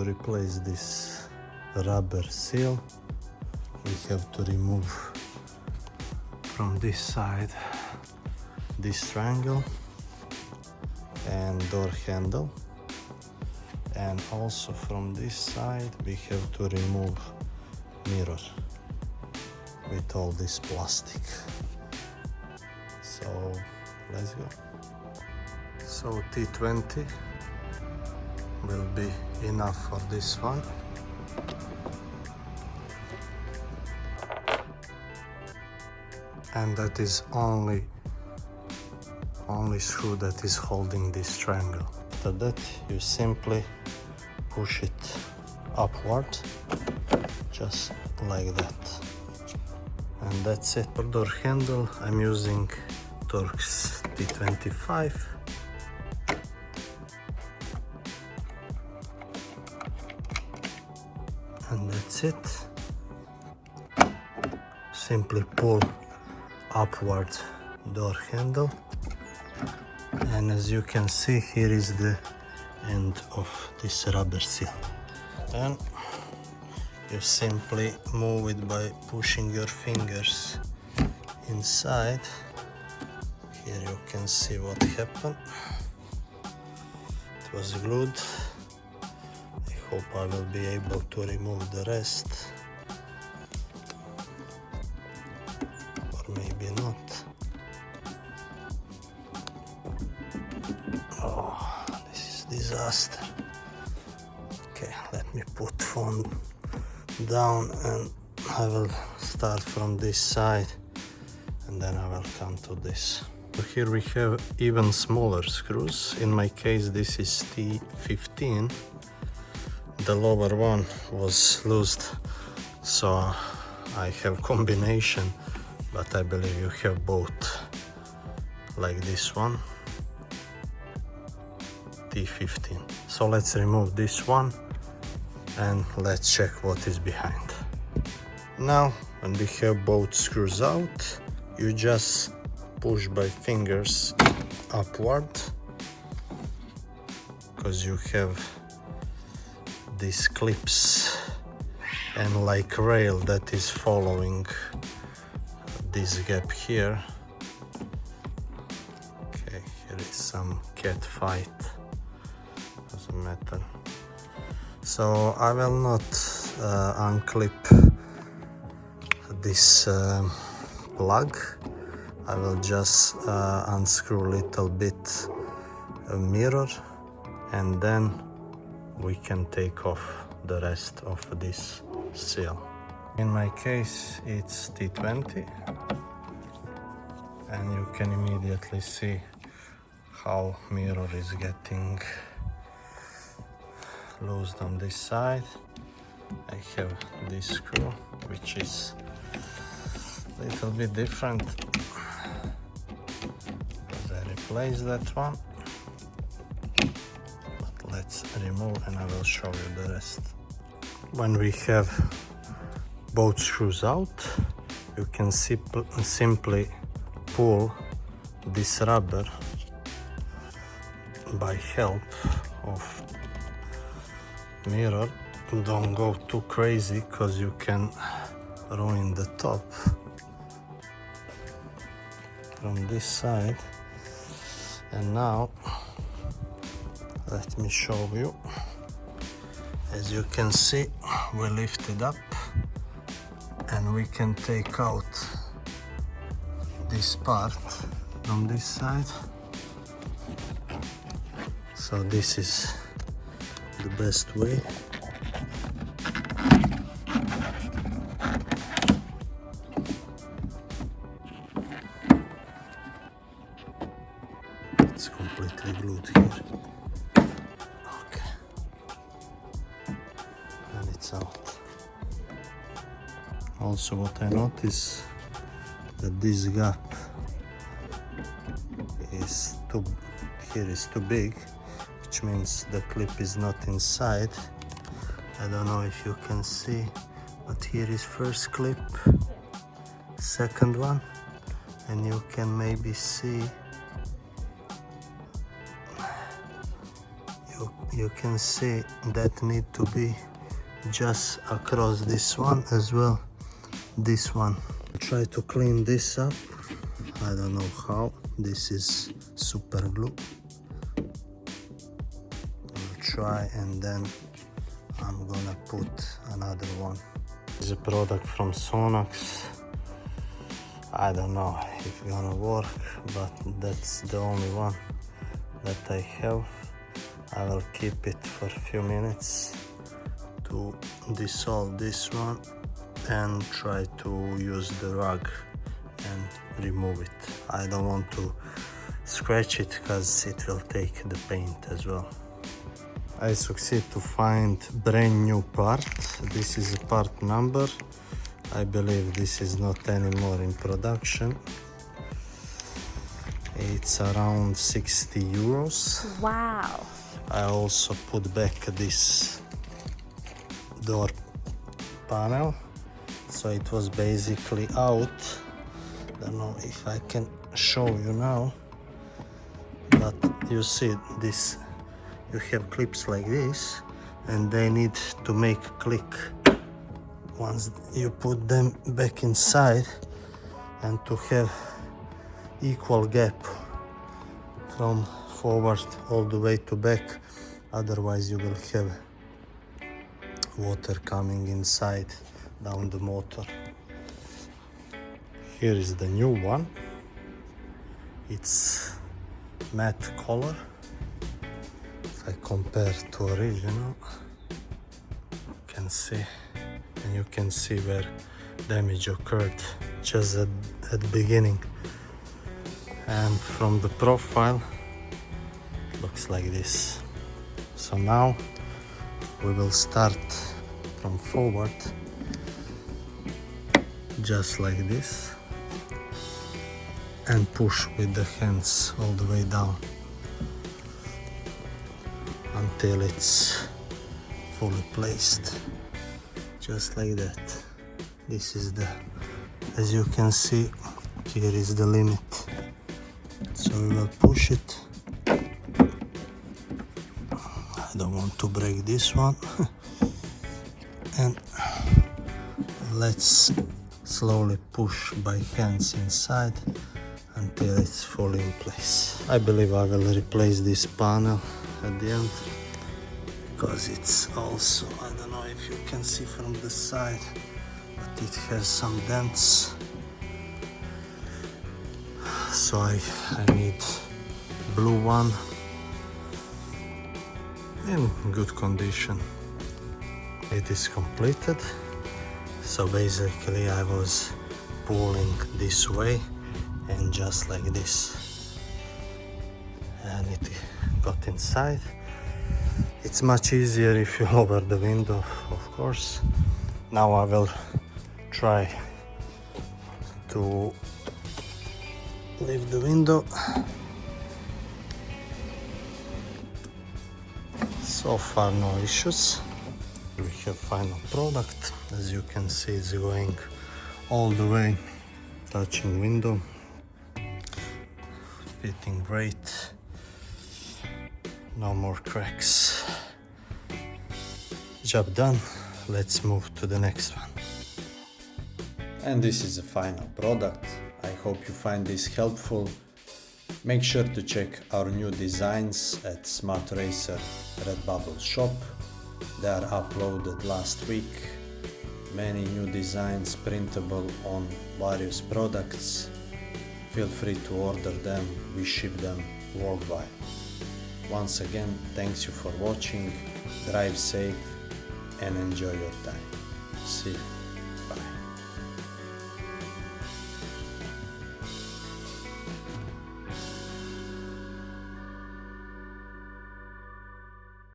replace this rubber seal, we have to remove from this side this triangle and door handle, and also from this side we have to remove mirror with all this plastic. So let's go. So T20 will be enough for this one. And that is only screw that is holding this triangle. After that you simply push it upward, just like that. And that's it. For door handle I'm using Torx T25. And that's it. Simply pull upward door handle, and as you can see, here is the end of this rubber seal. Then you simply move it by pushing your fingers inside. Here you can see what happened. It was glued. I hope I will be able to remove the rest, or maybe not. Oh, this is disaster. Okay, let me put phone down and I will start from this side and then I will come to this. So here we have even smaller screws. In my case this is T15. The lower one was loosed, so I have combination, but I believe you have both, like this one, T15. So let's remove this one and let's check what is behind. Now when we have both screws out, you just push by fingers upward, because you have these clips and like rail that is following this gap here. Okay, here is some cat fight, doesn't matter. So I will not unclip this plug. I will just unscrew a little bit a mirror, and then we can take off the rest of this seal. In my case it's T20, and you can immediately see how mirror is getting loosed on this side. I have this screw which is a little bit different because I replaced that one. Let's remove and I will show you the rest. When we have both screws out, you can simply pull this rubber by help of mirror. Don't go too crazy because you can ruin the top. From this side, and now let me show you. As you can see, we lift it up and we can take out this part from this side. So this is the best way. It's completely glued here. Okay. And it's out. Also what I notice, that this gap is too big, which means the clip is not inside. I don't know if you can see, but here is first clip, second one, and you can maybe see, you can see that need to be just across this one as well. This one. Try to clean this up. I don't know how. This is super glue. I'll try, and then I'm gonna put another one. This is a product from Sonax. I don't know if it's gonna work, but that's the only one that I have. I will keep it for a few minutes to dissolve this one and try to use the rag and remove it. I don't want to scratch it because it will take the paint as well. I succeed to find brand new part. This is a part number. I believe this is not anymore in production. It's around 60 euros. Wow. I also put back this door panel, so it was basically out. Don't know if I can show you now, but you see this, you have clips like this and they need to make a click once you put them back inside, and to have equal gap from forward all the way to back, otherwise you will have water coming inside down the motor. Here is the new one. It's matte color. If I compare to original, you can see, and you can see where damage occurred just at the beginning. And from the profile, it looks like this. So now we will start from forward, just like this, and push with the hands all the way down until it's fully placed, just like that. This is the, as you can see, here is the limit. So we will push it. I don't want to break this one. And let's slowly push by hands inside until it's fully in place. I believe I will replace this panel at the end, because it's also, I don't know if you can see from the side, but it has some dents. So I need blue one in good condition. It is completed. So basically I was pulling this way and just like this, and it got inside. It's much easier if you lower the window, of course. Now I will try to leave the window. So far no issues. We have final product. As you can see, it's going all the way, touching window, fitting great, no more cracks. Job done. Let's move to the next one. And this is the final product. I hope you find this helpful. Make sure to check our new designs at smartracer Redbubble shop. They are uploaded last week. Many new designs printable on various products. Feel free to order them, we ship them worldwide. Once again, thanks you for watching, drive safe and enjoy your time. See you.